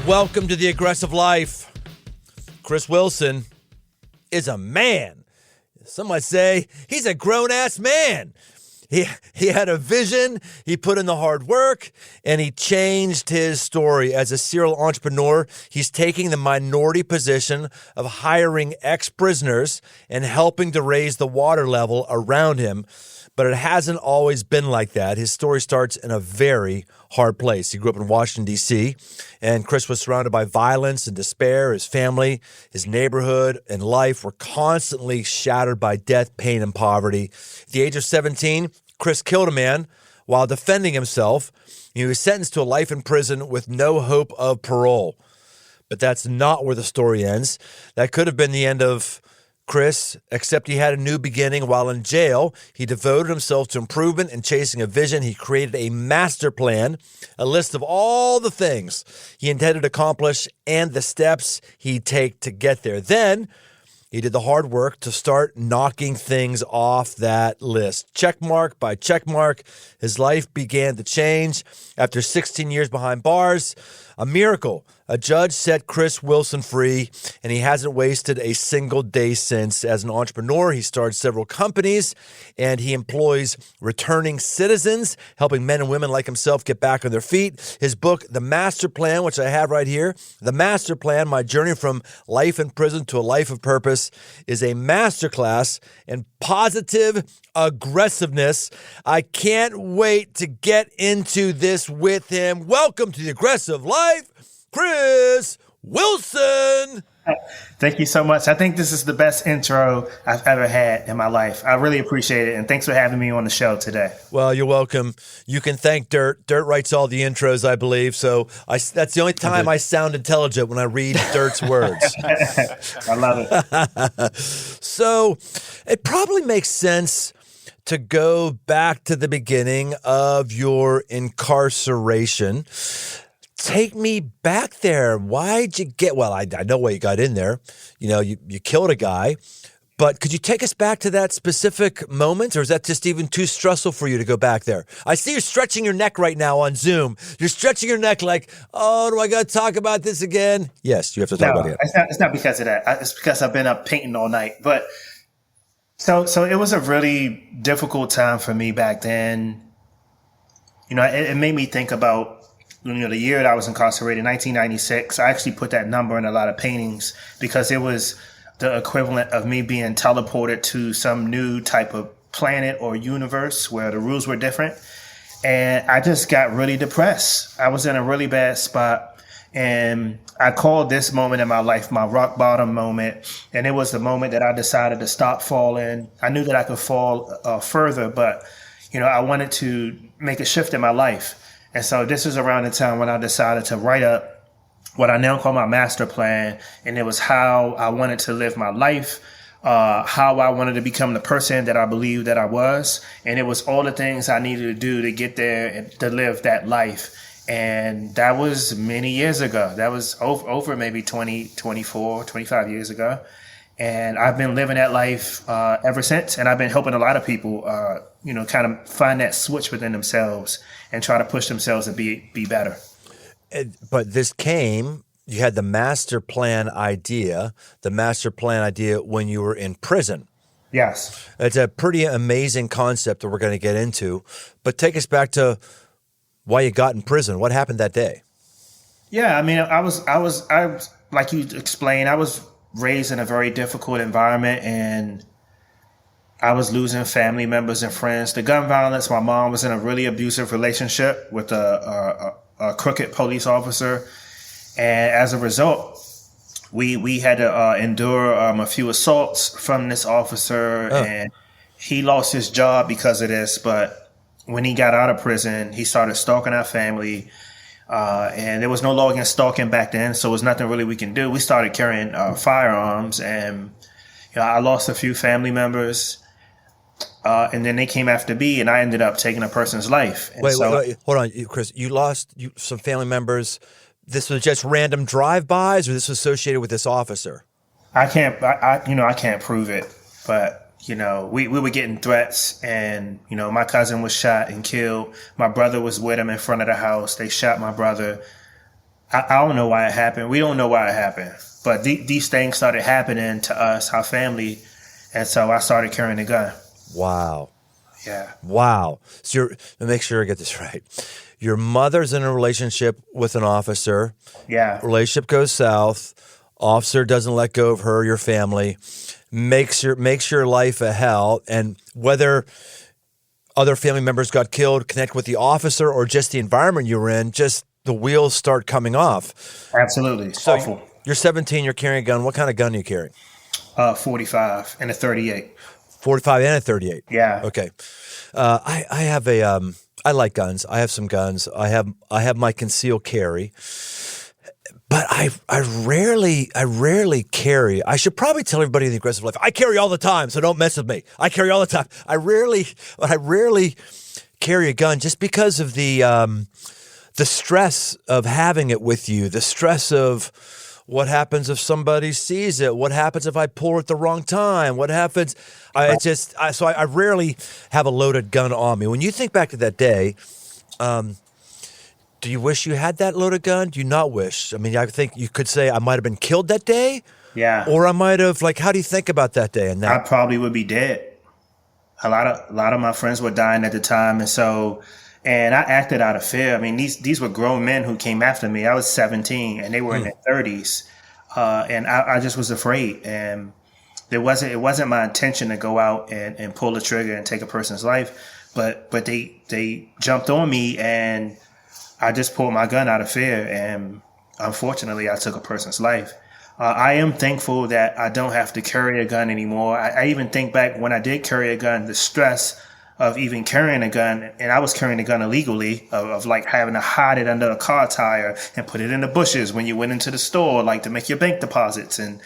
Welcome to The Aggressive Life. Chris Wilson is a man. Some might say he's a grown-ass man. He had a vision, he put in the hard work, and he changed his story. As a serial entrepreneur, he's taking the minority position of hiring ex-prisoners and helping to raise the water level around him. But it hasn't always been like that. His story starts in a very hard place. He grew up in Washington, D.C., and Chris was surrounded by violence and despair. His family, his neighborhood, and life were constantly shattered by death, pain, and poverty. At the age of 17, Chris killed a man while defending himself. He was sentenced to a life in prison with no hope of parole. But that's not where the story ends. That could have been the end of Chris, except he had a new beginning. While in jail, he devoted himself to improvement and chasing a vision. He created a master plan, a list of all the things he intended to accomplish and the steps he'd take to get there. Then he did the hard work to start knocking things off that list. Checkmark by checkmark, his life began to change. After 16 years behind bars, a miracle. A judge set Chris Wilson free, and he hasn't wasted a single day since. As an entrepreneur, he started several companies, and he employs returning citizens, helping men and women like himself get back on their feet. His book, The Master Plan, which I have right here, The Master Plan, My Journey from Life in Prison to a Life of Purpose, is a masterclass in positive aggressiveness. I can't wait to get into this with him. Welcome to The Aggressive Life, Chris Wilson. Thank you so much. I think this is the best intro I've ever had in my life. I really appreciate it. And thanks for having me on the show today. Well, you're welcome. You can thank Dirt. Dirt writes all the intros, I believe. So that's the only time I sound intelligent, when I read Dirt's words. I love it. So it probably makes sense to go back to the beginning of your incarceration. Take me back there. Why'd you get, well, I know why you got in there. You know, you killed a guy, but could you take us back to that specific moment, or is that just even too stressful for you to go back there? I see you're stretching your neck right now on Zoom. You're stretching your neck like, oh, do I got to talk about this again? Yes, you have to talk about it. It's not because of that. It's because I've been up painting all night. But so it was a really difficult time for me back then. You know, it made me think about, you know, the year that I was incarcerated, 1996. I actually put that number in a lot of paintings because it was the equivalent of me being teleported to some new type of planet or universe where the rules were different. And I just got really depressed. I was in a really bad spot. And I called this moment in my life my rock bottom moment. And it was the moment that I decided to stop falling. I knew that I could fall further, but, you know, I wanted to make a shift in my life. And so this is around the time when I decided to write up what I now call my master plan. And it was how I wanted to live my life, how I wanted to become the person that I believed that I was. And it was all the things I needed to do to get there and to live that life. And that was many years ago. That was over maybe 20, 24, 25 years ago. And I've been living that life ever since. And I've been helping a lot of people, you know, kind of find that switch within themselves and try to push themselves to be better. But this came, you had the master plan idea when you were in prison. Yes. It's a pretty amazing concept that we're going to get into. But take us back to why you got in prison. What happened that day? Yeah, I mean, I was like you explained, I was raised in a very difficult environment, and I was losing family members and friends to gun violence. My mom was in a really abusive relationship with a crooked police officer. And as a result, we had to endure a few assaults from this officer. Oh. And he lost his job because of this. But when he got out of prison, he started stalking our family. And there was no law against stalking back then, so there was nothing really we can do. We started carrying firearms, and you know, I lost a few family members. And then they came after me, and I ended up taking a person's life. And wait, hold on, Chris. You lost some family members. This was just random drive-bys, or this was associated with this officer? I can't prove it, but you know, we were getting threats, and you know, my cousin was shot and killed. My brother was with him in front of the house. They shot my brother. I don't know why it happened. We don't know why it happened. But these things started happening to us, our family. And so I started carrying a gun. Wow. Yeah. Wow. So let me make sure I get this right. Your mother's in a relationship with an officer. Yeah. Relationship goes south. Officer doesn't let go of her, your family, makes your life a hell. And whether other family members got killed, connect with the officer, or just the environment you were in, just the wheels start coming off. Absolutely. So Awful. you're 17, you're carrying a gun. What kind of gun are you carrying? 45 and a 38. 45 and a 38. Yeah. Okay. I have I like guns. I have some guns. I have my concealed carry. But I rarely carry. I should probably tell everybody in the aggressive life, I carry all the time, so don't mess with me. I carry all the time. I rarely carry a gun just because of the stress of having it with you, the stress of what happens if somebody sees it, what happens if I pull it at the wrong time, what happens. So I rarely have a loaded gun on me. When you think back to that day, do you wish you had that loaded gun? Do you not wish? I mean, I think you could say I might have been killed that day. Yeah. Or I might have, how do you think about that day? And I that? probably would be dead. A lot of my friends were dying at the time. And I acted out of fear. I mean, these were grown men who came after me. I was 17 and they were in their 30s. And I just was afraid. And it wasn't my intention to go out and pull the trigger and take a person's life. But they jumped on me and I just pulled my gun out of fear, and unfortunately, I took a person's life. I am thankful that I don't have to carry a gun anymore. I even think back when I did carry a gun, the stress of even carrying a gun, and I was carrying a gun illegally, of having to hide it under a car tire and put it in the bushes when you went into the store, to make your bank deposits. And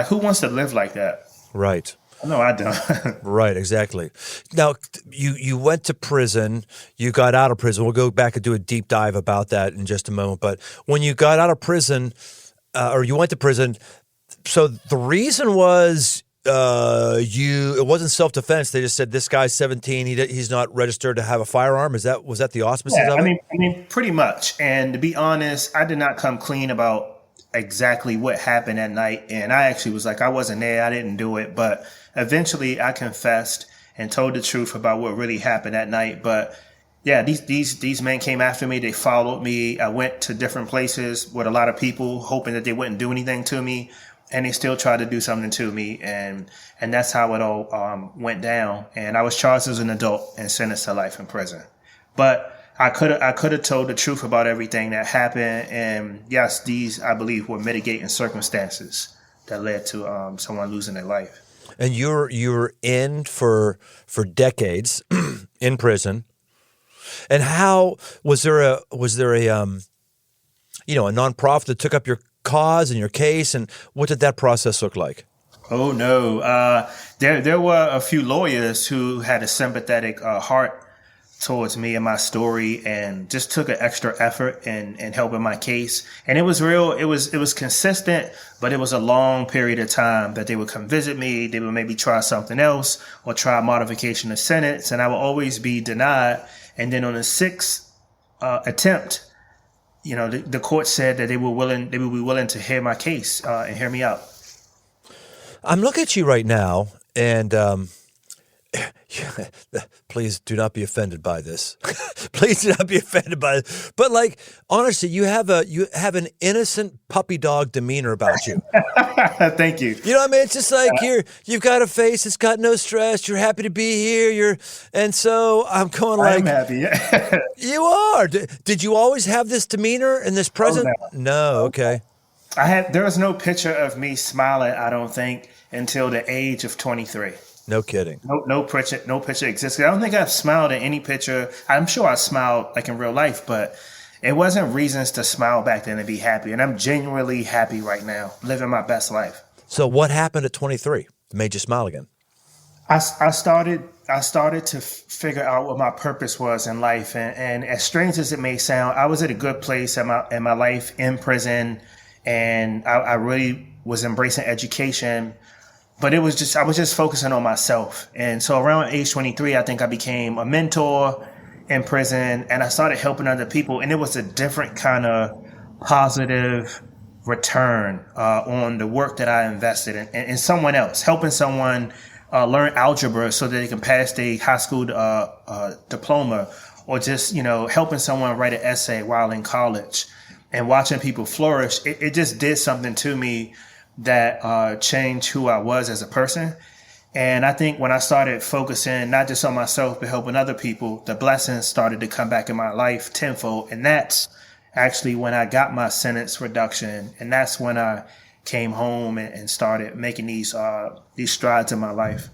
who wants to live like that? Right. No, I don't. Right, exactly. Now, you went to prison. You got out of prison. We'll go back and do a deep dive about that in just a moment. But when you got out of prison, or you went to prison, so the reason was it wasn't self-defense. They just said this guy's 17. He's not registered to have a firearm. Was that the auspices of it? I mean, pretty much. And to be honest, I did not come clean about exactly what happened that night. And I actually was I wasn't there. I didn't do it. But eventually I confessed and told the truth about what really happened that night. But yeah, these men came after me. They followed me. I went to different places with a lot of people hoping that they wouldn't do anything to me. And they still tried to do something to me. And that's how it all went down. And I was charged as an adult and sentenced to life in prison. But I could have told the truth about everything that happened. And yes, these, I believe, were mitigating circumstances that led to someone losing their life. And you're in for decades in prison. And how was there a nonprofit that took up your cause and your case, and what did that process look like? Oh no, there were a few lawyers who had a sympathetic heart towards me and my story, and just took an extra effort in helping my case. And it was real. It was consistent, but it was a long period of time that they would come visit me. They would maybe try something else or try a modification of sentence, and I would always be denied. And then on the sixth attempt, the court said that they would be willing to hear my case and hear me out. I'm looking at you right now, and please do not be offended by this. Please do not be offended by it. But honestly, you have an innocent puppy dog demeanor about you. Thank you. You know what I mean? It's just you've got a face. It's got no stress. You're happy to be here. And so I'm going I'm happy. You are. Did you always have this demeanor and this presence? Oh, no. Okay. There was no picture of me smiling, I don't think, until the age of 23. No kidding. No picture exists. I don't think I've smiled in any picture. I'm sure I smiled in real life, but it wasn't reasons to smile back then and be happy. And I'm genuinely happy right now, living my best life. So what happened at 23 that made you smile again? I started to figure out what my purpose was in life. And as strange as it may sound, I was at a good place in my life in prison. And I really was embracing education. But I was just focusing on myself. And so around age 23, I think I became a mentor in prison, and I started helping other people. And it was a different kind of positive return on the work that I invested in someone else, helping someone learn algebra so that they can pass their high school diploma, or just, helping someone write an essay while in college and watching people flourish. It just did something to me that changed who I was as a person. And I think when I started focusing not just on myself, but helping other people, the blessings started to come back in my life tenfold. And that's actually when I got my sentence reduction. And that's when I came home and started making these strides in my life.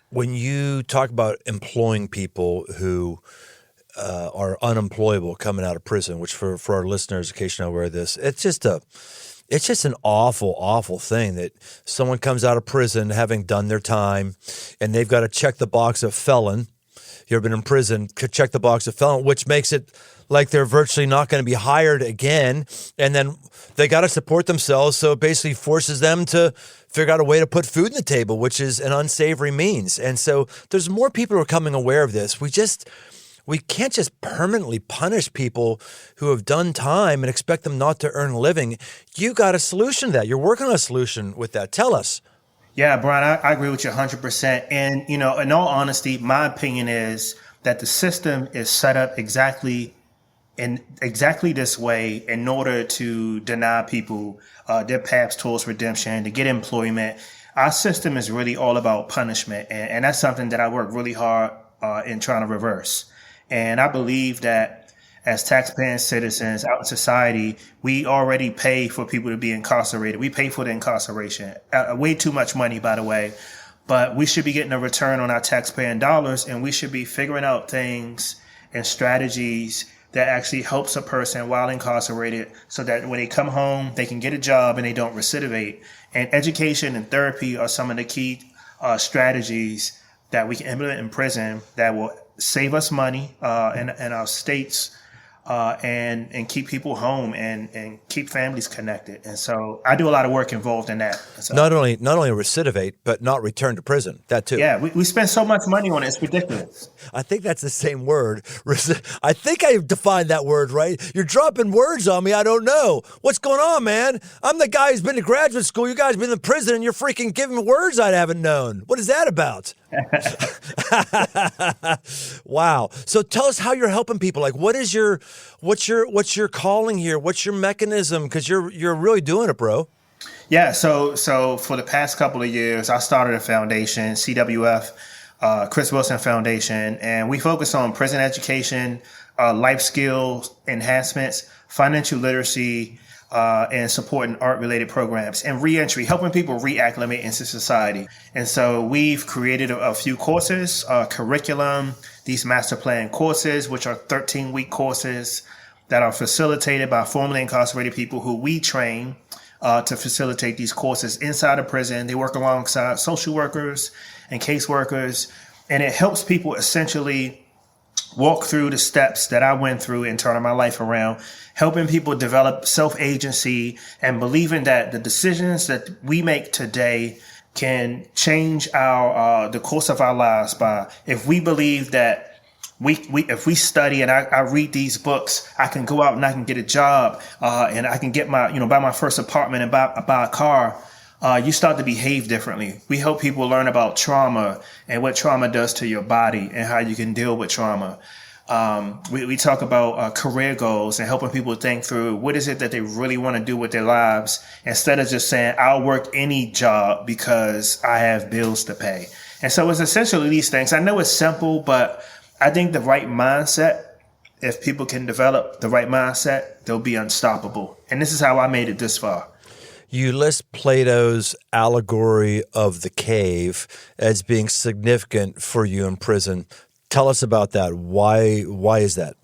When you talk about employing people who are unemployable coming out of prison, which for our listeners, in case you're not aware of this, it's just an awful, awful thing that someone comes out of prison having done their time and they've got to check the box of felon. You ever been in prison, check the box of felon, which makes it like they're virtually not going to be hired again. And then they got to support themselves. So it basically forces them to figure out a way to put food on the table, which is an unsavory means. And so there's more people who are becoming aware of this. We can't just permanently punish people who have done time and expect them not to earn a living. You got a solution to that. You're working on a solution with that. Tell us. Yeah, Brian, I agree with you 100%. And, in all honesty, my opinion is that the system is set up exactly this way in order to deny people their paths towards redemption, to get employment. Our system is really all about punishment. And that's something that I work really hard in trying to reverse. And I believe that as taxpaying citizens out in society, we already pay for people to be incarcerated. We pay for the incarceration. Way too much money, by the way. But we should be getting a return on our taxpaying dollars, and we should be figuring out things and strategies that actually helps a person while incarcerated so that when they come home, they can get a job and they don't recidivate. And education and therapy are some of the key strategies that we can implement in prison that will save us money in our states and keep people home and keep families connected. And so I do a lot of work involved in that. So, not only recidivate, but not return to prison. That too. Yeah, we spend so much money on it. It's ridiculous. I think that's the same word. I think I defined that word right. You're dropping words on me. I don't know. What's going on, man? I'm the guy who's been to graduate school. You guys been in prison and you're freaking giving me words I haven't known. What is that about? Wow. So tell us how you're helping people. Like, what's your calling here? What's your mechanism? Because you're really doing it, bro. Yeah. So for the past couple of years, I started a foundation, CWF, Chris Wilson Foundation, and we focus on prison education, life skills enhancements, financial literacy, and supporting art-related programs and reentry, helping people reacclimate into society. And so we've created a few courses, curriculum, these master plan courses, which are 13-week courses that are facilitated by formerly incarcerated people who we train to facilitate these courses inside of prison. They work alongside social workers and caseworkers, and it helps people essentially walk through the steps that I went through in turning my life around, helping people develop self-agency and believing that the decisions that we make today can change the course of our lives. If we believe that if we study and I read these books, I can go out and I can get a job, and I can get buy my first apartment and buy a car. You start to behave differently. We help people learn about trauma and what trauma does to your body and how you can deal with trauma. We talk about career goals and helping people think through what is it that they really want to do with their lives, instead of just saying, I'll work any job because I have bills to pay. And so it's essentially these things. I know it's simple, but I think the right mindset, if people can develop the right mindset, they'll be unstoppable. And this is how I made it this far. You list Plato's allegory of the cave as being significant for you in prison. Tell us about that. Why is that?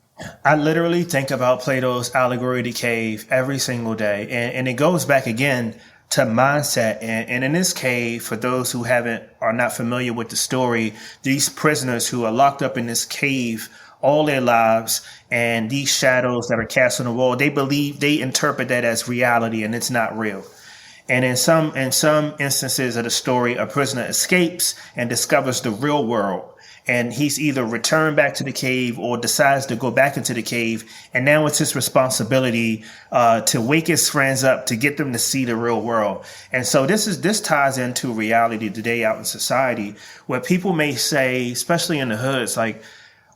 I literally think about Plato's allegory of the cave every single day. And it goes back again to mindset. And in this cave, for those who are not familiar with the story, these prisoners who are locked up in this cave all their lives, and these shadows that are cast on the wall, they interpret that as reality, and it's not real. And in some instances of the story, a prisoner escapes and discovers the real world. And he's either returned back to the cave or decides to go back into the cave. And now it's his responsibility to wake his friends up, to get them to see the real world. And so this ties into reality today out in society, where people may say, especially in the hoods, like,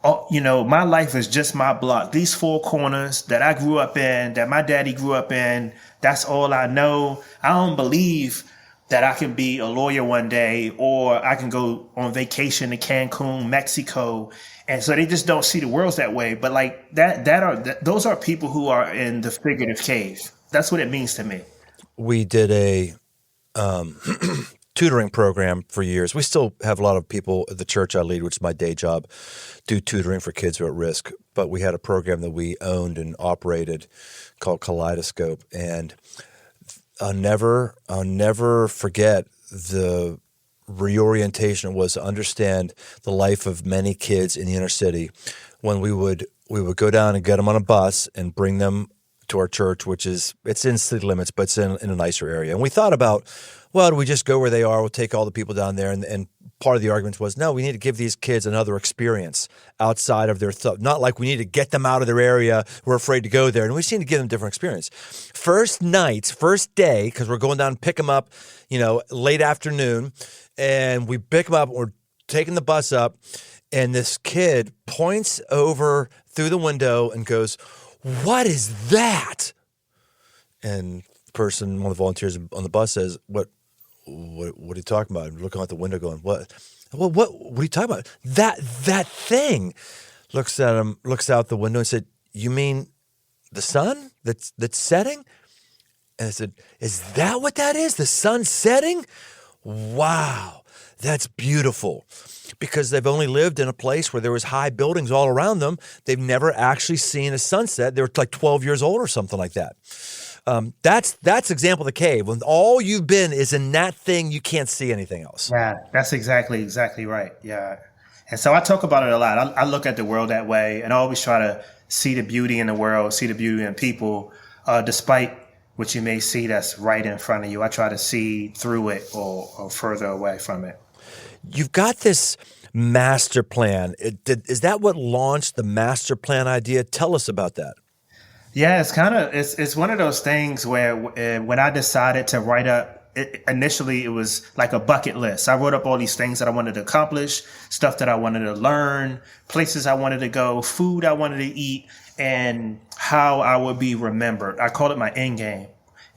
oh, my life is just my block. These four corners that I grew up in, that my daddy grew up in, that's all I know. I don't believe that I can be a lawyer one day, or I can go on vacation to Cancun, Mexico. And so they just don't see the world that way. But like those are people who are in the figurative cave. That's what it means to me. We did a tutoring program for years. We still have a lot of people at the church I lead, which is my day job, do tutoring for kids who are at risk. But we had a program that we owned and operated called Kaleidoscope. And I'll never forget the reorientation it was to understand the life of many kids in the inner city when we would go down and get them on a bus and bring them to our church, it's in city limits, but it's in a nicer area. And we thought about, well, do we just go where they are? We'll take all the people down there. And part of the argument was, no, we need to give these kids another experience outside of their not like we need to get them out of their area. We're afraid to go there. And we just need to give them a different experience. First day, because we're going down and pick them up, late afternoon. And we pick them up, we're taking the bus up. And this kid points over through the window and goes, "What is that?" And one of the volunteers on the bus says, What are you talking about? I'm looking out the window going, What are you talking about? That thing. Looks at him, looks out the window and said, "You mean the sun that's setting?" And I said, "Is that what that is? The sun setting? Wow, that's beautiful." Because they've only lived in a place where there was high buildings all around them. They've never actually seen a sunset. They were like 12 years old or something like that. That's example of the cave. When all you've been is in that thing, you can't see anything else. Yeah, that's exactly right. Yeah. And so I talk about it a lot. I look at the world that way, and I always try to see the beauty in the world, see the beauty in people, despite what you may see that's right in front of you. I try to see through it or further away from it. You've got this master plan. Is that what launched the master plan idea? Tell us about that. Yeah, it's one of those things where when I decided to write up, initially it was like a bucket list. I wrote up all these things that I wanted to accomplish, stuff that I wanted to learn, places I wanted to go, food I wanted to eat, and how I would be remembered. I called it my end game.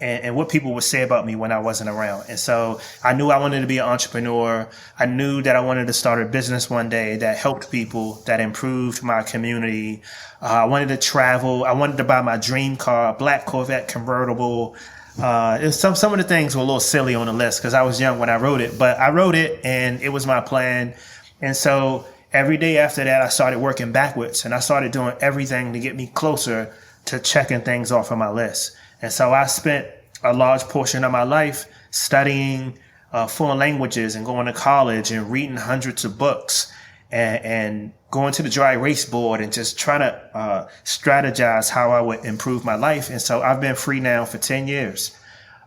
And what people would say about me when I wasn't around. And so I knew I wanted to be an entrepreneur. I knew that I wanted to start a business one day that helped people, that improved my community. I wanted to travel. I wanted to buy my dream car, a black Corvette convertible. Some of the things were a little silly on the list because I was young when I wrote it, but I wrote it and it was my plan. And so every day after that, I started working backwards and I started doing everything to get me closer to checking things off of my list. And so I spent a large portion of my life studying foreign languages and going to college and reading hundreds of books and going to the dry erase board and just trying to strategize how I would improve my life. And so I've been free now for 10 years.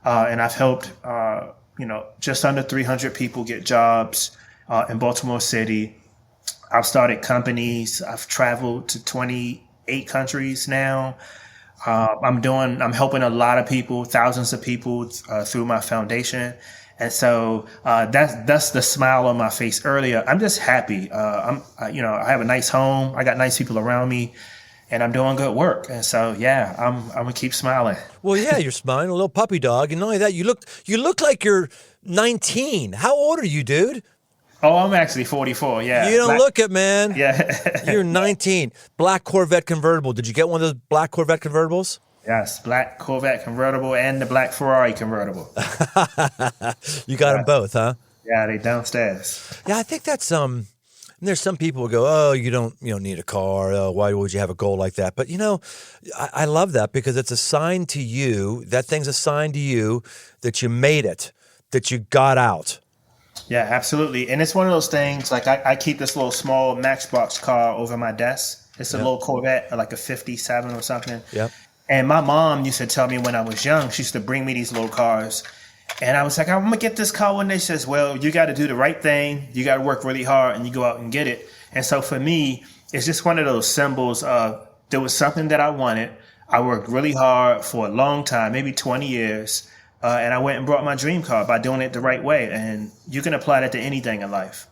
And I've helped, just under 300 people get jobs in Baltimore City. I've started companies. I've traveled to 28 countries now. I'm helping a lot of people, thousands of people through my foundation. And so that's the smile on my face earlier. I'm just happy. I have a nice home. I got nice people around me and I'm doing good work. And so, yeah, I'm going to keep smiling. Well, yeah, you're smiling, a little puppy dog. And not only that, you look like you're 19. How old are you, dude? Oh, I'm actually 44, yeah. You don't look it, man. Yeah. You're 19. Black Corvette convertible. Did you get one of those black Corvette convertibles? Yes, black Corvette convertible and the black Ferrari convertible. You got them both, huh? Yeah, they downstairs. Yeah, I think that's there's some people who go, "Oh, you don't need a car. Oh, why would you have a goal like that?" But I love that because it's a sign to you. That thing's a sign to you that you made it, that you got out. Yeah, absolutely. And it's one of those things, like I keep this little small Matchbox car over my desk. It's a little Corvette, like a 57 or something. Yep. And my mom used to tell me when I was young, she used to bring me these little cars. And I was like, I'm gonna get this car one day. She says, well, you got to do the right thing. You got to work really hard, and you go out and get it. And so for me, it's just one of those symbols of there was something that I wanted. I worked really hard for a long time, maybe 20 years. And I went and brought my dream car by doing it the right way. And you can apply that to anything in life.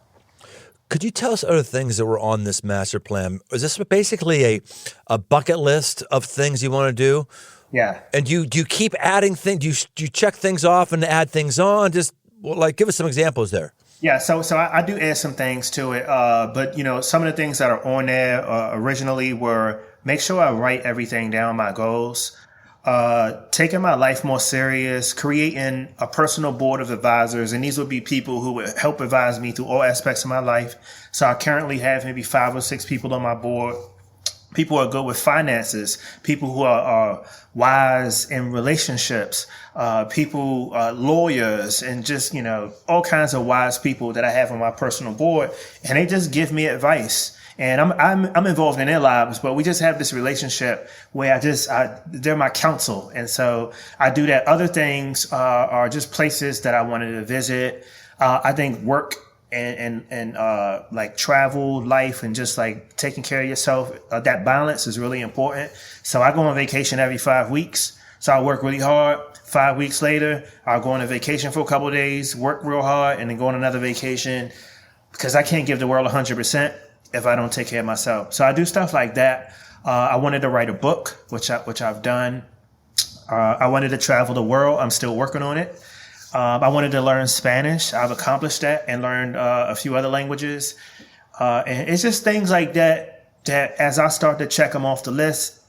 Could you tell us other things that were on this master plan? Is this basically a bucket list of things you want to do? Yeah. And do you keep adding things? Do you check things off and add things on? Just give us some examples there. Yeah, so I do add some things to it, but some of the things that are on there originally were make sure I write everything down, my goals, taking my life more serious, creating a personal board of advisors, and these would be people who would help advise me through all aspects of my life. So I currently have maybe 5 or 6 people on my board. People who are good with finances, people who are wise in relationships, people, lawyers, and just, all kinds of wise people that I have on my personal board. And they just give me advice. And I'm involved in their lives, but we just have this relationship where they're my counsel. And so I do that. Other things are just places that I wanted to visit. I think work and like travel, life, and just like taking care of yourself, that balance is really important. So I go on vacation every 5 weeks. So I work really hard. 5 weeks later, I'll go on a vacation for a couple of days, work real hard, and then go on another vacation because I can't give the world 100% if I don't take care of myself. So I do stuff like that. I wanted to write a book, which I've done. I wanted to travel the world. I'm still working on it. I wanted to learn Spanish. I've accomplished that and learned a few other languages. And it's just things like that as I start to check them off the list,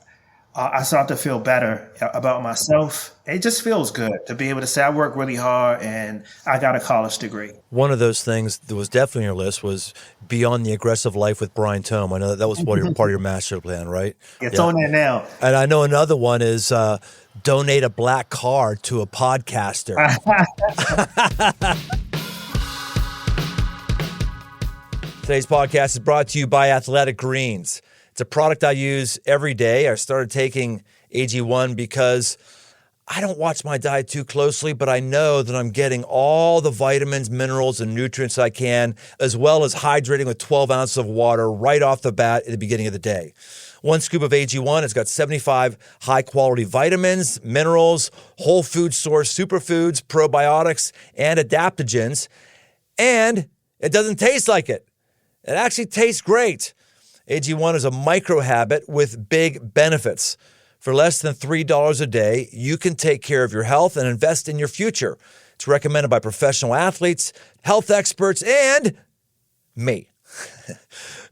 I start to feel better about myself. It just feels good to be able to say I work really hard and I got a college degree. One of those things that was definitely on your list was Beyond the Aggressive Life with Brian Tome. I know that was part of your master plan, right? It's on there now. And I know another one is donate a black car to a podcaster. Today's podcast is brought to you by Athletic Greens. It's a product I use every day. I started taking AG1 because I don't watch my diet too closely, but I know that I'm getting all the vitamins, minerals, and nutrients I can, as well as hydrating with 12 ounces of water right off the bat at the beginning of the day. One scoop of AG1 has got 75 high-quality vitamins, minerals, whole food source superfoods, probiotics, and adaptogens. And it doesn't taste like it. It actually tastes great. AG1 is a micro habit with big benefits. For less than $3 a day, you can take care of your health and invest in your future. It's recommended by professional athletes, health experts, and me.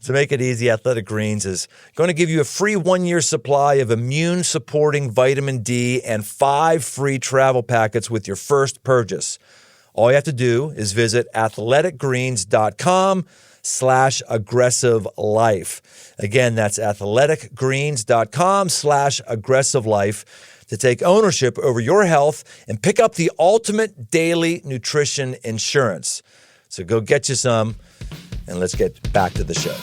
To make it easy, Athletic Greens is going to give you a free 1-year supply of immune-supporting vitamin D and 5 free travel packets with your first purchase. All you have to do is visit athleticgreens.com/aggressive life. Again, that's athleticgreens.com/aggressive life to take ownership over your health and pick up the ultimate daily nutrition insurance. So go get you some, and let's get back to the show.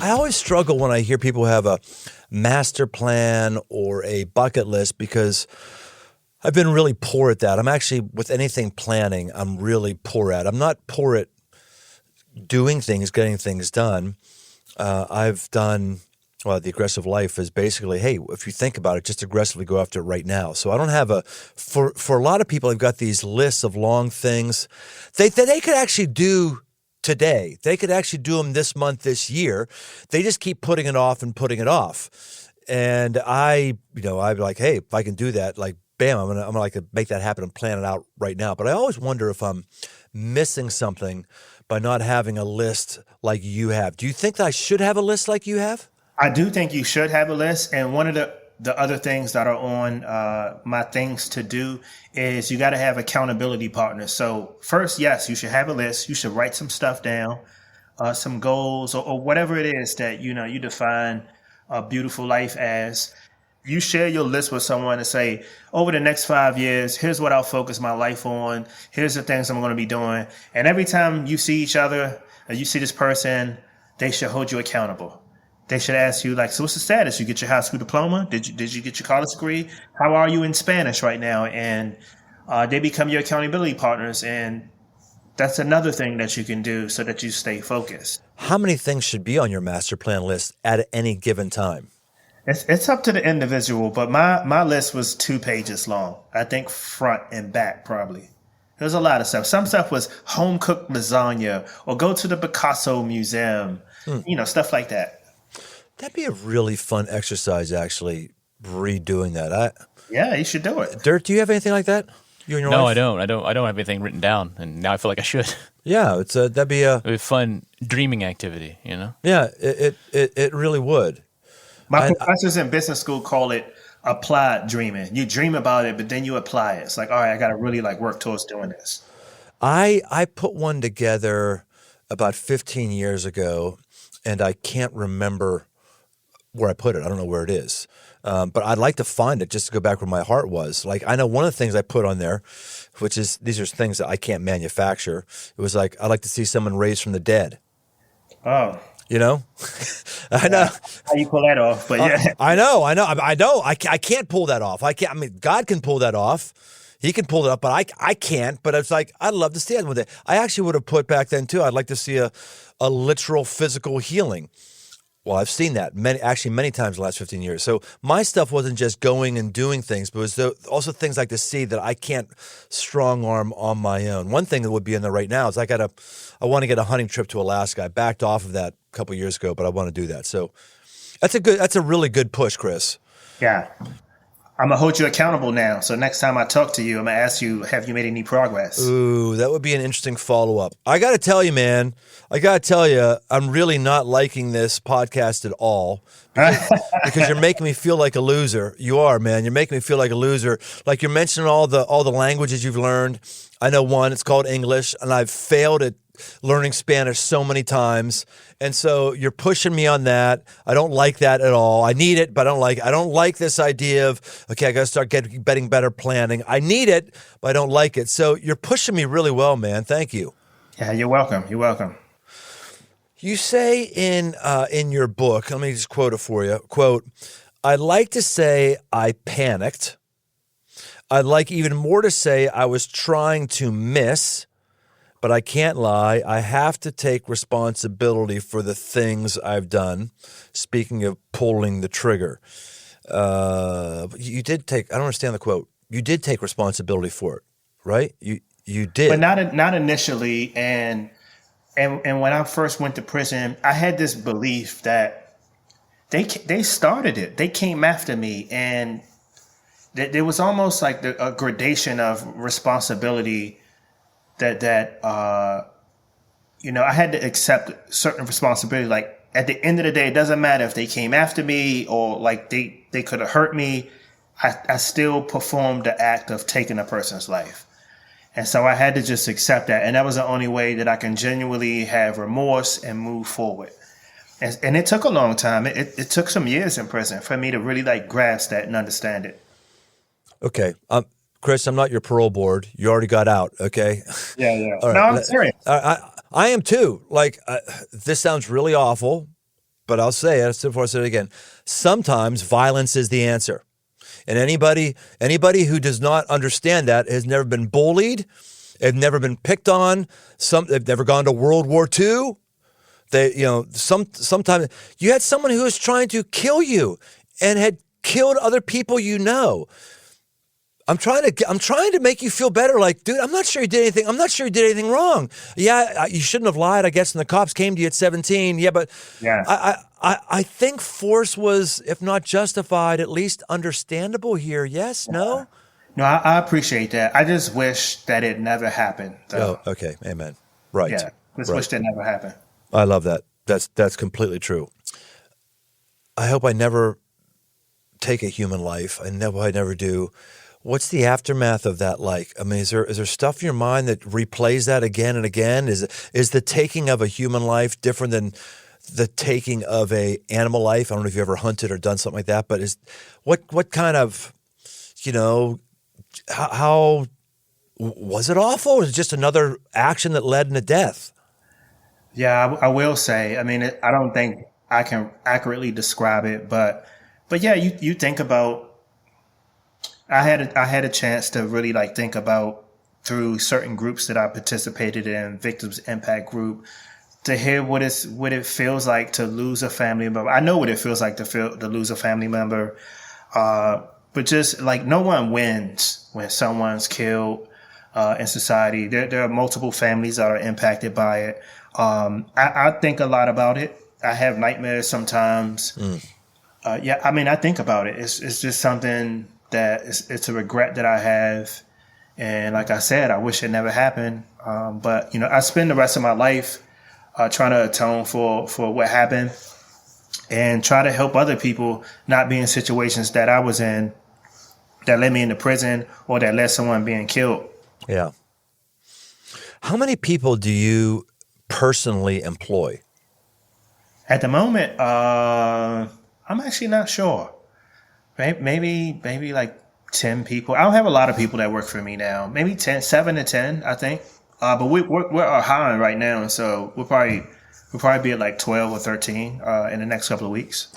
I always struggle when I hear people have a master plan or a bucket list because I've been really poor at that. I'm actually, with anything planning, I'm really poor at. I'm not poor at doing things, getting things done. I've done, the aggressive life is basically, hey, if you think about it, just aggressively go after it right now. So I don't have for a lot of people, I've got these lists of long things they could actually do today. They could actually do them this month, this year. They just keep putting it off and putting it off. And I'm like, hey, if I can do that, like, bam, I'm gonna like make that happen and plan it out right now. But I always wonder if I'm missing something by not having a list like you have. Do you think that I should have a list like you have? I do think you should have a list. And one of the other things that are on my things to do is you got to have accountability partners. So first, yes, you should have a list. You should write some stuff down, some goals or whatever it is that, you define a beautiful life as. You share your list with someone and say, over the next 5 years, here's what I'll focus my life on. Here's the things I'm going to be doing. And every time you see each other, or you see this person, they should hold you accountable. they should ask you like, so what's the status? You get your high school diploma? Did you get your college degree? How are you in Spanish right now? And they become your accountability partners, and that's another thing that you can do so that you stay focused. How many things should be on your master plan list at any given time? It's up to the individual, but my list was 2 pages long. I think front and back probably. There's a lot of stuff. Some stuff was home cooked lasagna or go to the Picasso Museum, stuff like that. That'd be a really fun exercise, actually, redoing that. Yeah, you should do it. Dirk, do you have anything like that? You and your No, wife? I don't. I don't have anything written down, and now I feel like I should. Yeah, that'd be a It'd be a fun dreaming activity, Yeah, it really would. My professors in business school call it applied dreaming. You dream about it, but then you apply it. It's like, all right, I got to really like work towards doing this. I put one together about 15 years ago, and I can't remember where I put it. I don't know where it is. But I'd like to find it just to go back where my heart was. Like, I know one of the things I put on there, which is, these are things that I can't manufacture. It was like, I'd like to see someone raised from the dead. Oh, You know? I know. how you pull that off? But yeah, I know. I can't pull that off. I can't. I mean, God can pull that off. He can pull it up, but I can't. But it's like, I'd love to see it one day. I actually would have put back then too. I'd like to see a literal physical healing. Well, I've seen that many times in the last 15 years. So my stuff wasn't just going and doing things, but it was also things like to see that I can't strong arm on my own. One thing that would be in there right now is I want to get a hunting trip to Alaska. I backed off of that a couple years ago, but I want to do that. So that's a really good push, Chris. yeah. I'm gonna hold you accountable now. So next time I talk to you, I'm gonna ask you, have you made any progress? Ooh, that would be an interesting follow-up. I got to tell you, man, I'm really not liking this podcast at all because you're making me feel like a loser. You are, man. You're making me feel like a loser. Like, you're mentioning all the languages you've learned. I know one, it's called English, and I've failed at learning Spanish so many times. And so you're pushing me on that. I don't like that at all. I need it, but I don't like this idea of, okay, I got to start getting better planning. I need it, but I don't like it. So you're pushing me really well, man. Thank you. Yeah, you're welcome. You're welcome. You say in your book, let me just quote it for you. Quote, "I'd like to say I panicked. I'd like even more to say I was trying to miss. But I can't lie, I have to take responsibility for the things I've done." Speaking of pulling the trigger. You did take, I don't understand the quote. You did take responsibility for it, right? You did. But not initially. And when I first went to prison, I had this belief that they started it. They came after me, and there was almost like a gradation of responsibility that I had to accept certain responsibility. Like, at the end of the day, it doesn't matter if they came after me or like they could have hurt me. I still performed the act of taking a person's life. And so I had to just accept that. And that was the only way that I can genuinely have remorse and move forward. And it took a long time. It took some years in prison for me to really like grasp that and understand it. Okay. Chris, I'm not your parole board. You already got out, okay? Yeah. All right. No, I'm serious. I am too. Like, this sounds really awful, but I'll say it before I say it again. Sometimes violence is the answer. And anybody who does not understand that has never been bullied, have never been picked on, they've never gone to World War II. Sometimes you had someone who was trying to kill you and had killed other people you know. I'm trying to make you feel better. Like, dude, I'm not sure you did anything. I'm not sure you did anything wrong. Yeah, you shouldn't have lied, I guess, and the cops came to you at 17. Yeah, but Yeah. I think force was, if not justified, at least understandable here. Yes? No? No, I appreciate that. I just wish that it never happened. Oh, okay. Amen. Right. Yeah. Just Right. wish that never happened. I love that. That's completely true. I hope I never take a human life. I never do. What's the aftermath of that like? I mean, is there stuff in your mind that replays that again and again? Is the taking of a human life different than the taking of a animal life? I don't know if you ever hunted or done something like that, but what kind of, how was it awful? Or was it just another action that led into death? Yeah, I will say, I mean, I don't think I can accurately describe it. But yeah, you think about. I had a chance to really like think about through certain groups that I participated in, Victims Impact Group, to hear what it feels like to lose a family member. I know what it feels like to lose a family member, but just like no one wins when someone's killed in society. There are multiple families that are impacted by it. I think a lot about it. I have nightmares sometimes. Yeah, I mean, I think about it. It's just something that it's a regret that I have. And like I said, I wish it never happened. But, I spend the rest of my life trying to atone for what happened and try to help other people not be in situations that I was in that led me into prison or that led someone being killed. Yeah. How many people do you personally employ? At the moment, I'm actually not sure. Maybe like 10 people. I don't have a lot of people that work for me now. Maybe 7 to 10, I think. But we're hiring right now, so we'll probably be at like 12 or 13 in the next couple of weeks.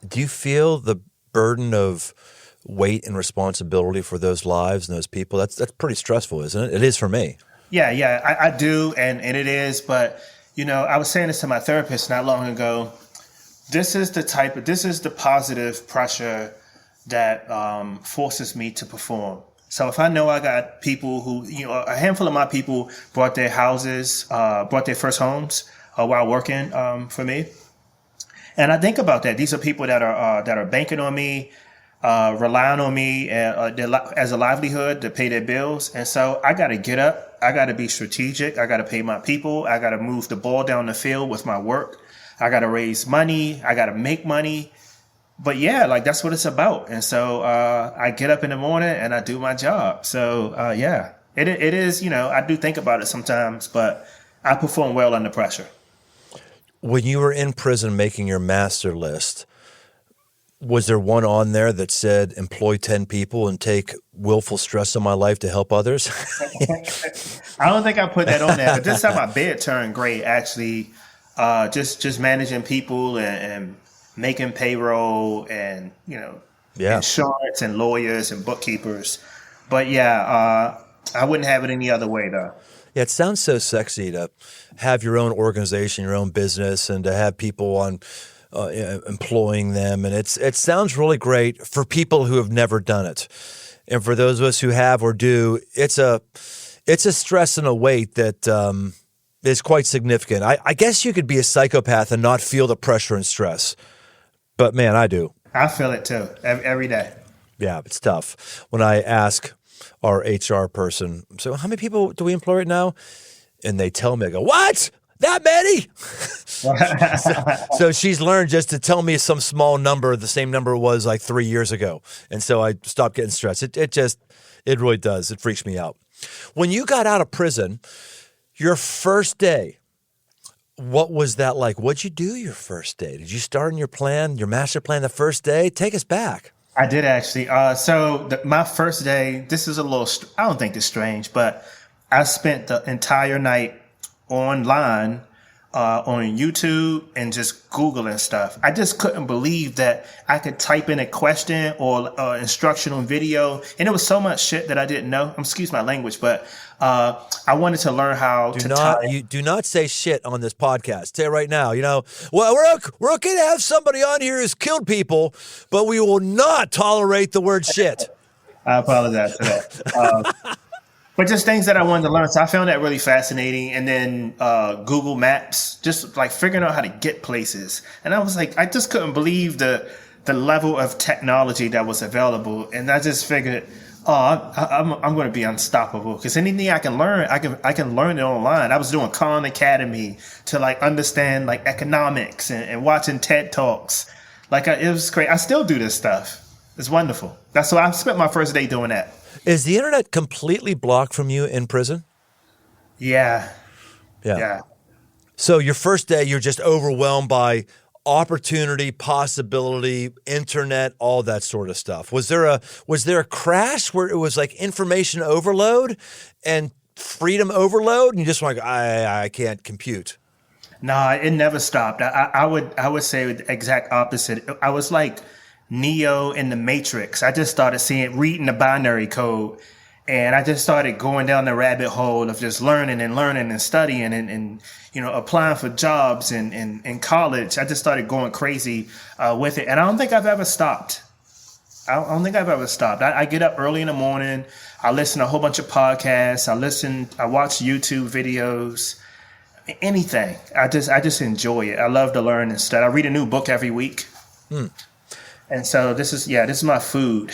Do you feel the burden of weight and responsibility for those lives and those people? That's pretty stressful, isn't it? It is for me. Yeah, I do, and it is. But I was saying this to my therapist not long ago. This is the positive pressure that forces me to perform. So if I know I got people who, a handful of my people bought their first homes while working for me, and I think about that. These are people that are banking on me, relying on me as a livelihood to pay their bills. And so I got to get up. I got to be strategic. I got to pay my people. I got to move the ball down the field with my work. I got to raise money. I got to make money. But yeah, like that's what it's about. And so I get up in the morning and I do my job. So yeah, it is, I do think about it sometimes, but I perform well under pressure. When you were in prison making your master list, was there one on there that said employ 10 people and take willful stress on my life to help others? I don't think I put that on there, but this time my bed turned gray, actually. Just managing people and making payroll and, insurance and lawyers and bookkeepers. But yeah, I wouldn't have it any other way though. Yeah, it sounds so sexy to have your own organization, your own business, and to have people on employing them. And it sounds really great for people who have never done it. And for those of us who have or do, it's a stress and a weight that is quite significant. I guess you could be a psychopath and not feel the pressure and stress. But man, I do. I feel it too, every day. Yeah, it's tough. When I ask our HR person, so how many people do we employ right now? And they tell me, I go, what? That many? so she's learned just to tell me some small number, the same number it was like 3 years ago. And so I stopped getting stressed. It really does. It freaks me out. When you got out of prison, your first day, what was that like? What'd you do your first day? Did you start on your master plan the first day? Take us back. I did actually. My first day, this is a little, I don't think it's strange, but I spent the entire night online on YouTube and just Googling stuff. I just couldn't believe that I could type in a question or instructional video. And it was so much shit that I didn't know. Excuse my language, but I wanted to learn how You do not say shit on this podcast. Say it right now. Well, we're okay to have somebody on here who's killed people, but we will not tolerate the word shit. I apologize for that. But just things that I wanted to learn. So I found that really fascinating. And then Google Maps, just like figuring out how to get places. And I was like, I just couldn't believe the level of technology that was available. And I just figured, I'm going to be unstoppable because anything I can learn, I can learn it online. I was doing Khan Academy to like understand like economics and watching TED Talks. It was great. I still do this stuff. It's wonderful. That's why I spent my first day doing that. Is the internet completely blocked from you in prison? Yeah. So your first day, you're just overwhelmed by opportunity, possibility, internet, all that sort of stuff. Was there a crash where it was like information overload and freedom overload, and you just like I can't compute? Nah, it never stopped. I would say the exact opposite. I was like Neo in the Matrix. I just started reading the binary code, and I just started going down the rabbit hole of just learning and studying and applying for jobs in college. I just started going crazy with it, and I don't think I've ever stopped. I don't think I've ever stopped. I get up early in the morning. I listen to a whole bunch of podcasts. I watch YouTube videos. Anything. I just enjoy it. I love to learn and study. I read a new book every week. And so this is my food.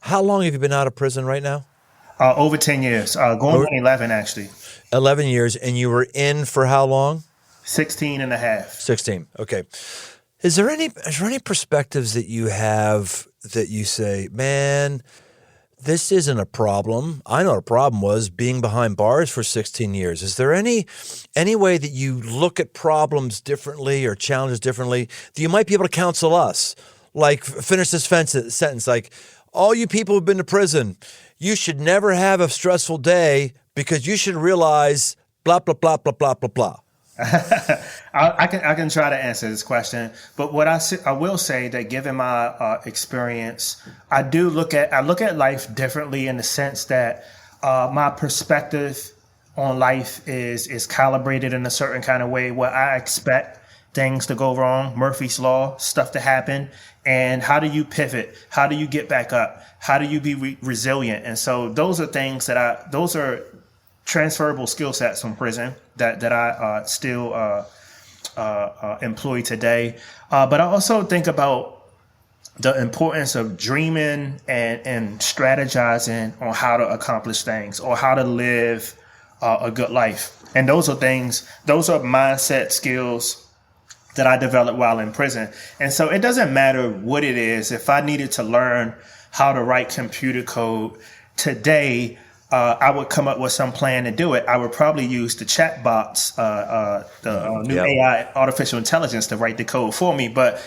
How long have you been out of prison right now? Over 10 years. Going on 11, actually. 11 years. And you were in for how long? 16 and a half. 16. Okay. Is there any perspectives that you have that you say, man, this isn't a problem? I know a problem was being behind bars for 16 years. Is there any way that you look at problems differently or challenges differently that you might be able to counsel us? Like, finish this sentence, like, all you people who've been to prison, you should never have a stressful day because you should realize blah, blah, blah, blah, blah, blah, blah. I can try to answer this question, but what I will say that given my experience, I look at life differently in the sense that my perspective on life is calibrated in a certain kind of way where I expect things to go wrong, Murphy's Law, stuff to happen, and how do you pivot? How do you get back up? How do you be resilient? And so those are things those are transferable skill sets from prison that I still employ today. But I also think about the importance of dreaming and strategizing on how to accomplish things or how to live a good life. And those are mindset skills that I developed while in prison. And so it doesn't matter what it is. If I needed to learn how to write computer code today, I would come up with some plan to do it. I would probably use the chat bots, the new AI, artificial intelligence, to write the code for me. But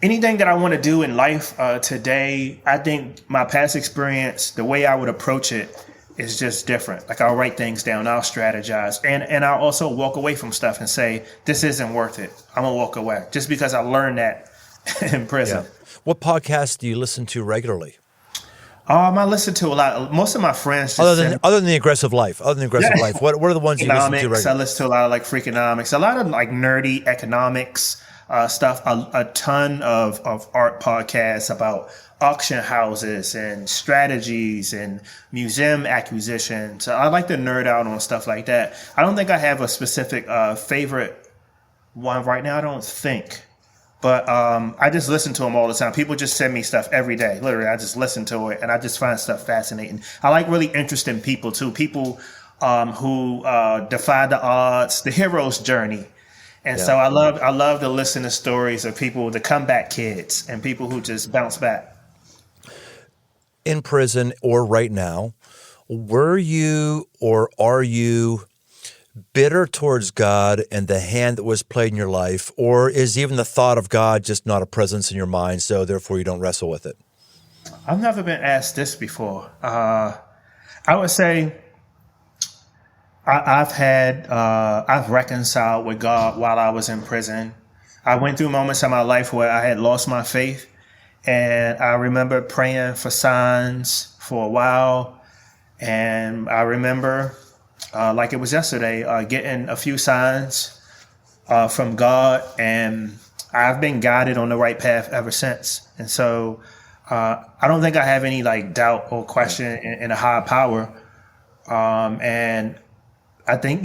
anything that I want to do in life today, I think my past experience, the way I would approach it is just different. Like, I'll write things down, I'll strategize, and I'll also walk away from stuff and say, this isn't worth it. I'm going to walk away just because I learned that in prison. Yeah. What podcasts do you listen to regularly? I listen to a lot. Most of my friends just other than the aggressive life. What are the ones you listen to regularly? I listen to a lot of like Freakonomics, a lot of like nerdy economics stuff. A ton of art podcasts about auction houses and strategies and museum acquisitions. So I like to nerd out on stuff like that. I don't think I have a specific favorite one right now. I don't think. But I just listen to them all the time. People just send me stuff every day. Literally, I just listen to it, and I just find stuff fascinating. I like really interesting people, too. People who defy the odds, the hero's journey. And so I love to listen to stories of people, the comeback kids, and people who just bounce back. In prison or right now, were you or are you bitter towards God and the hand that was played in your life, or is even the thought of God just not a presence in your mind, so therefore you don't wrestle with it? I've never been asked this before. I would say I've reconciled with God while I was in prison. I went through moments in my life where I had lost my faith, and I remember praying for signs for a while, and I remember like it was yesterday, getting a few signs from God, and I've been guided on the right path ever since. And so I don't think I have any like doubt or question in a higher power. And I think,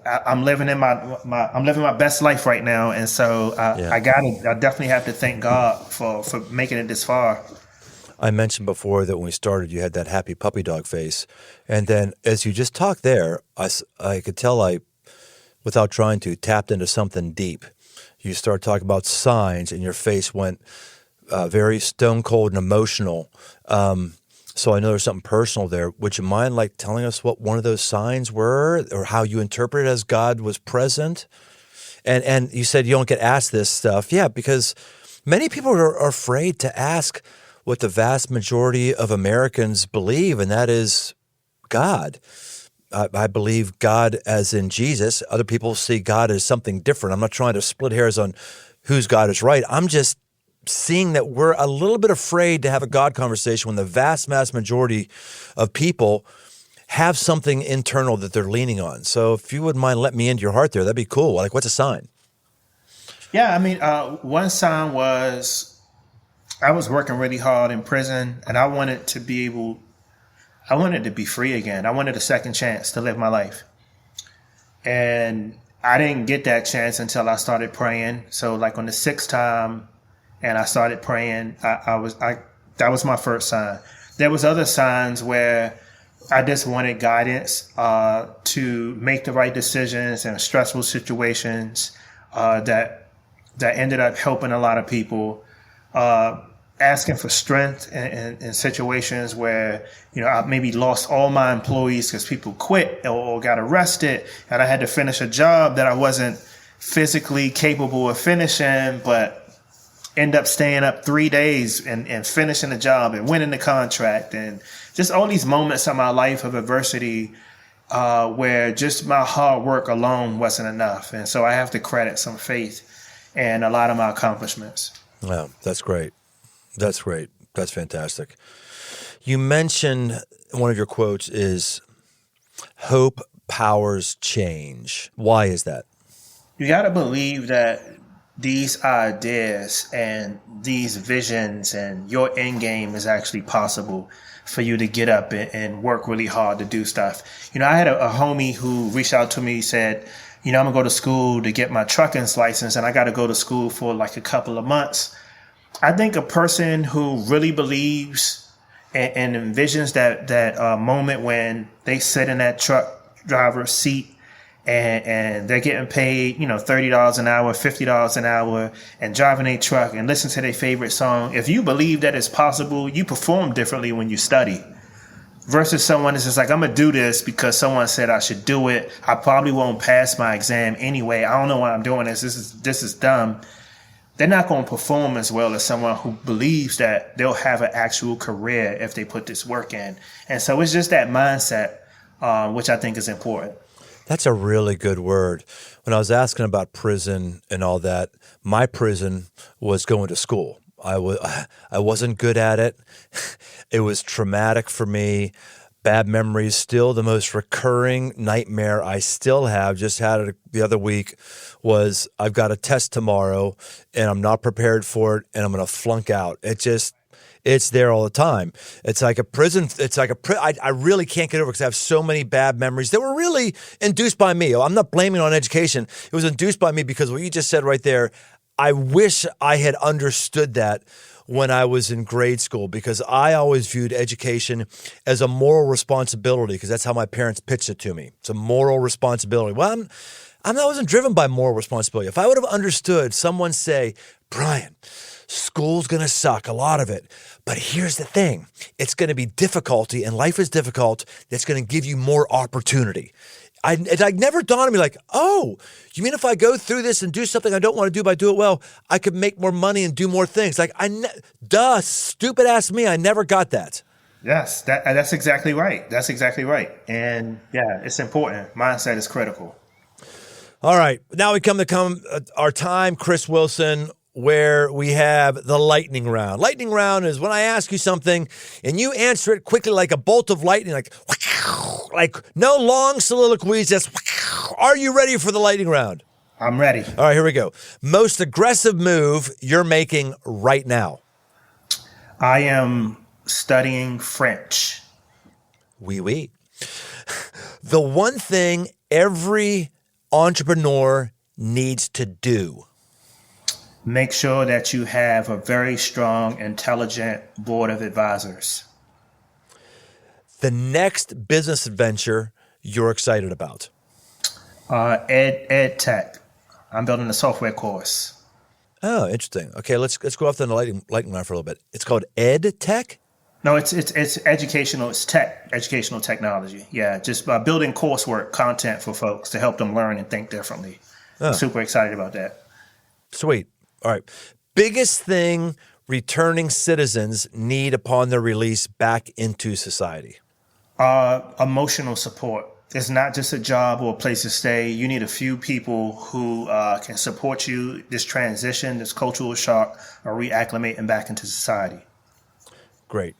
I'm living my best life right now, and so I definitely have to thank God for making it this far. I mentioned before that when we started, you had that happy puppy dog face. And then as you just talked there, I could tell without trying to, tapped into something deep. You start talking about signs, and your face went very stone cold and emotional. So I know there's something personal there. Would you mind like telling us what one of those signs were, or how you interpret it as God was present? And you said you don't get asked this stuff. Yeah, because many people are afraid to ask what the vast majority of Americans believe, and that is God. I believe God as in Jesus. Other people see God as something different. I'm not trying to split hairs on whose God is right. I'm just seeing that we're a little bit afraid to have a God conversation when the vast majority of people have something internal that they're leaning on. So if you wouldn't mind letting me into your heart there, that'd be cool. Like, what's a sign? Yeah, I mean, one sign was I was working really hard in prison, and I wanted to be free again. I wanted a second chance to live my life. And I didn't get that chance until I started praying. So like on the sixth time and I started praying, that was my first sign. There was other signs where I just wanted guidance to make the right decisions in stressful situations that ended up helping a lot of people. Asking for strength in situations where, I maybe lost all my employees because people quit or got arrested, and I had to finish a job that I wasn't physically capable of finishing, but end up staying up 3 days and finishing the job and winning the contract. And just all these moments of my life of adversity where just my hard work alone wasn't enough. And so I have to credit some faith and a lot of my accomplishments. Wow, that's great. That's great. That's fantastic. You mentioned one of your quotes is hope powers change. Why is that? You got to believe that these ideas and these visions and your end game is actually possible for you to get up and work really hard to do stuff. I had a homie who reached out to me, said, I'm going to go to school to get my trucking license, and I got to go to school for like a couple of months. I think a person who really believes and envisions that moment when they sit in that truck driver's seat and they're getting paid, $30 an hour, $50 an hour, and driving a truck and listen to their favorite song. If you believe that it's possible, you perform differently when you study. Versus someone that's just like, I'm going to do this because someone said I should do it. I probably won't pass my exam anyway. I don't know why I'm doing this. This is dumb. They're not going to perform as well as someone who believes that they'll have an actual career if they put this work in. And so it's just that mindset, which I think is important. That's a really good word. When I was asking about prison and all that, my prison was going to school. I wasn't good at it. It was traumatic for me. Bad memories, still the most recurring nightmare I still have, just had it the other week, was I've got a test tomorrow and I'm not prepared for it and I'm going to flunk out. It's there all the time. It's like a prison. I really can't get over it because I have so many bad memories that were really induced by me. I'm not blaming it on education. It was induced by me because what you just said right there, I wish I had understood that when I was in grade school, because I always viewed education as a moral responsibility, because that's how my parents pitched it to me. It's a moral responsibility. Well, I wasn't driven by moral responsibility. If I would have understood someone say, Brian, school's going to suck, a lot of it, but here's the thing. It's going to be difficulty, and life is difficult. That's going to give you more opportunity. It never dawned on me like, oh, you mean if I go through this and do something I don't want to do, but I do it well, I could make more money and do more things. Like, stupid ass me, I never got that. Yes, that's exactly right. That's exactly right. And yeah, it's important. Mindset is critical. All right, now we come to our time, Chris Wilson, where we have the lightning round. Lightning round is when I ask you something and you answer it quickly like a bolt of lightning, like no long soliloquies, just are you ready for the lightning round? I'm ready. All right, here we go. Most aggressive move you're making right now? I am studying French. Oui, oui. The one thing every entrepreneur needs to do? Make sure that you have a very strong, intelligent board of advisors. The next business adventure you're excited about? Ed tech. I'm building a software course. Oh, interesting. Okay, let's go off the lightning round for a little bit. It's called Ed Tech? No, it's educational. It's educational technology. Yeah, just building coursework content for folks to help them learn and think differently. I'm super excited about that. Sweet. All right. Biggest thing returning citizens need upon their release back into society? Emotional support. it's not just a job or a place to stay. You need a few people who can support you this transition, this cultural shock, or reacclimating back into society. Great.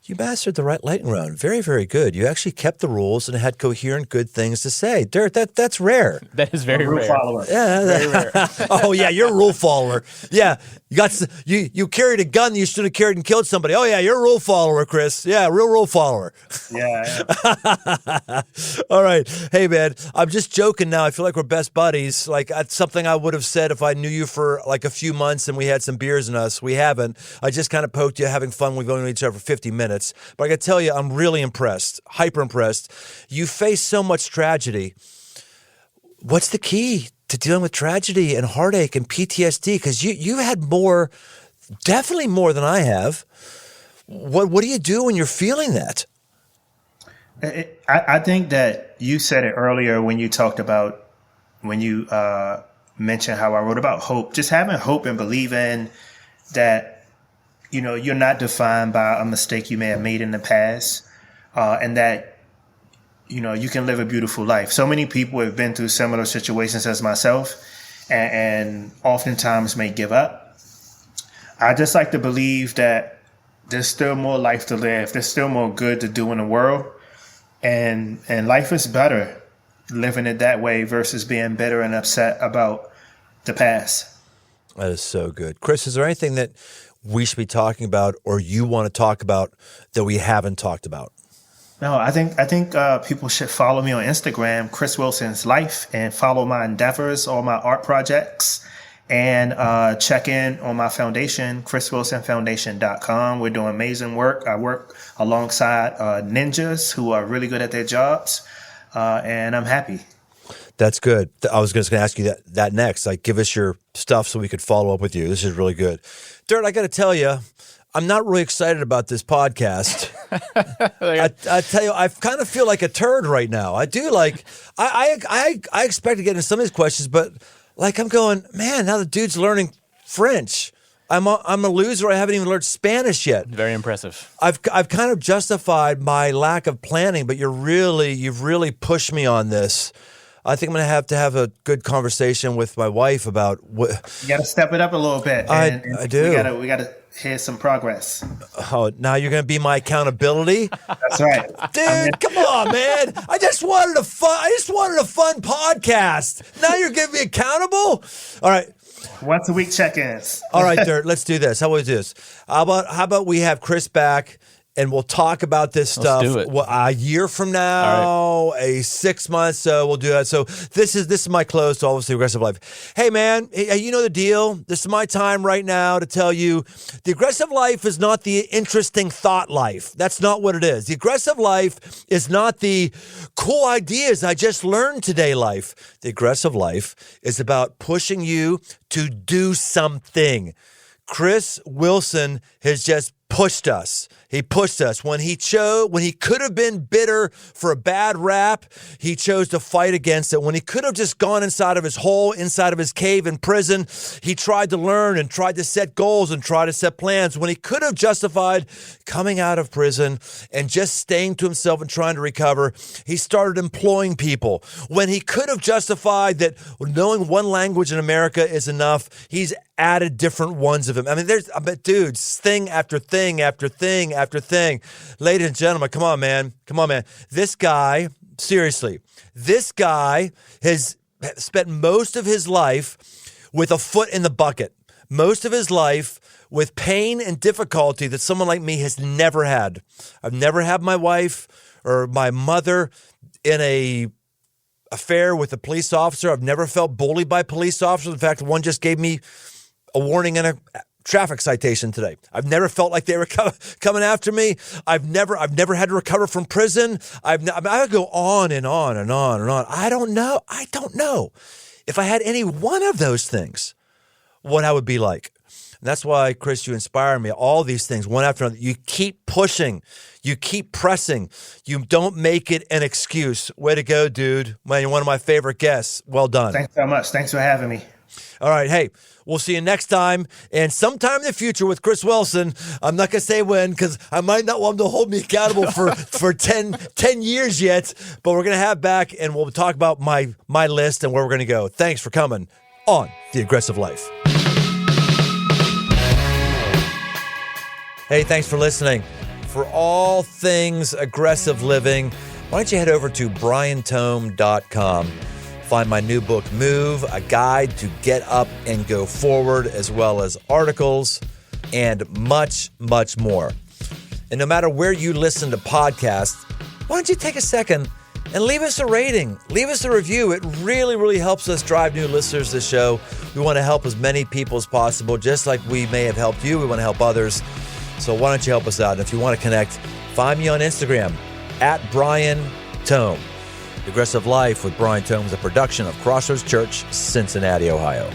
You mastered the right lightning round. Very, very good. You actually kept the rules and had coherent, good things to say. Dirt, that's rare. That is very Rule rare. follower. Yeah. Very rare. Oh yeah, you're a rule follower. Yeah, you carried a gun that you should have carried and killed somebody. Oh yeah, you're a rule follower, Chris. Yeah, real rule follower. Yeah. All right. Hey man, I'm just joking now. I feel like we're best buddies. Like that's something I would have said if I knew you for like a few months and we had some beers in us. We haven't. I just kind of poked you having fun. We've only known each other for 50 minutes. But I got to tell you, I'm really impressed, hyper impressed. You face so much tragedy. What's the key to dealing with tragedy and heartache and PTSD? Because you had more, definitely more than I have. What do you do when you're feeling that? I think that you said it earlier when you talked about, when you mentioned how I wrote about hope, just having hope and believing that, you know, you're not defined by a mistake you may have made in the past, and that, you know, you can live a beautiful life. So many people have been through similar situations as myself and oftentimes may give up. I just like to believe that there's still more life to live. There's still more good to do in the world. And life is better living it that way versus being bitter and upset about the past. That is so good. Chris, is there anything that we should be talking about or you want to talk about that we haven't talked about? No, I think people should follow me on Instagram, Chris Wilson's Life, and follow my endeavors, all my art projects, and check in on my foundation, chriswilsonfoundation.com. We're doing amazing work. I work alongside ninjas who are really good at their jobs, and I'm happy. That's good. I was just going to ask you that next. Like, give us your stuff so we could follow up with you. This is really good. Dirt, I got to tell you, I'm not really excited about this podcast. I tell you, I kind of feel like a turd right now. I do. Like, I expect to get into some of these questions, but like I'm going, man, now the dude's learning French. I'm a loser. I haven't even learned Spanish yet. Very impressive. I've kind of justified my lack of planning, but you've really pushed me on this. I think I'm going to have a good conversation with my wife about what. You got to step it up a little bit. I do. We got to hear some progress. Oh, now you're going to be my accountability? That's right. Dude, come on, man. I just wanted a fun podcast. Now you're getting me accountable? All right. Once a week check-ins. All right, Dirt, let's do this. How about we do this? How about we have Chris back and we'll talk about this stuff do it. A year from now, 6 months. So we'll do that. So this is my close to obviously Aggressive Life. Hey, man, you know the deal. This is my time right now to tell you the aggressive life is not the interesting thought life. That's not what it is. The aggressive life is not the cool ideas I just learned today life. The aggressive life is about pushing you to do something. Chris Wilson has just pushed us. He pushed us. When he could have been bitter for a bad rap, he chose to fight against it. When he could have just gone inside of his hole, inside of his cave in prison, he tried to learn and tried to set goals and try to set plans. When he could have justified coming out of prison and just staying to himself and trying to recover, he started employing people. When he could have justified that knowing one language in America is enough, he's added different ones of them. I mean, dudes, thing after thing after thing after thing. Ladies and gentlemen, come on, man. This guy, seriously, this guy has spent most of his life with a foot in the bucket. Most of his life with pain and difficulty that someone like me has never had. I've never had my wife or my mother in a affair with a police officer. I've never felt bullied by police officers. In fact, one just gave me a warning and a traffic citation today. I've never felt like they were coming after me. I've never had to recover from prison. I would go on and on and on and on. I don't know if I had any one of those things, what I would be like. And that's why, Chris, you inspire me. All these things, one after another. You keep pushing. You keep pressing. You don't make it an excuse. Way to go, dude. Man, you're one of my favorite guests. Well done. Thanks so much. Thanks for having me. All right. Hey, we'll see you next time. And sometime in the future with Chris Wilson, I'm not going to say when because I might not want him to hold me accountable for 10 years yet. But we're going to have back and we'll talk about my list and where we're going to go. Thanks for coming on The Aggressive Life. Hey, thanks for listening. For all things aggressive living, why don't you head over to briantome.com. Find my new book, Move, a guide to get up and go forward, as well as articles and much, much more. And no matter where you listen to podcasts, why don't you take a second and leave us a rating, leave us a review. It really, really helps us drive new listeners to the show. We want to help as many people as possible, just like we may have helped you. We want to help others. So why don't you help us out? And if you want to connect, find me on Instagram at Brian Tome. The Aggressive Life with Brian Tome is a production of Crossroads Church, Cincinnati, Ohio.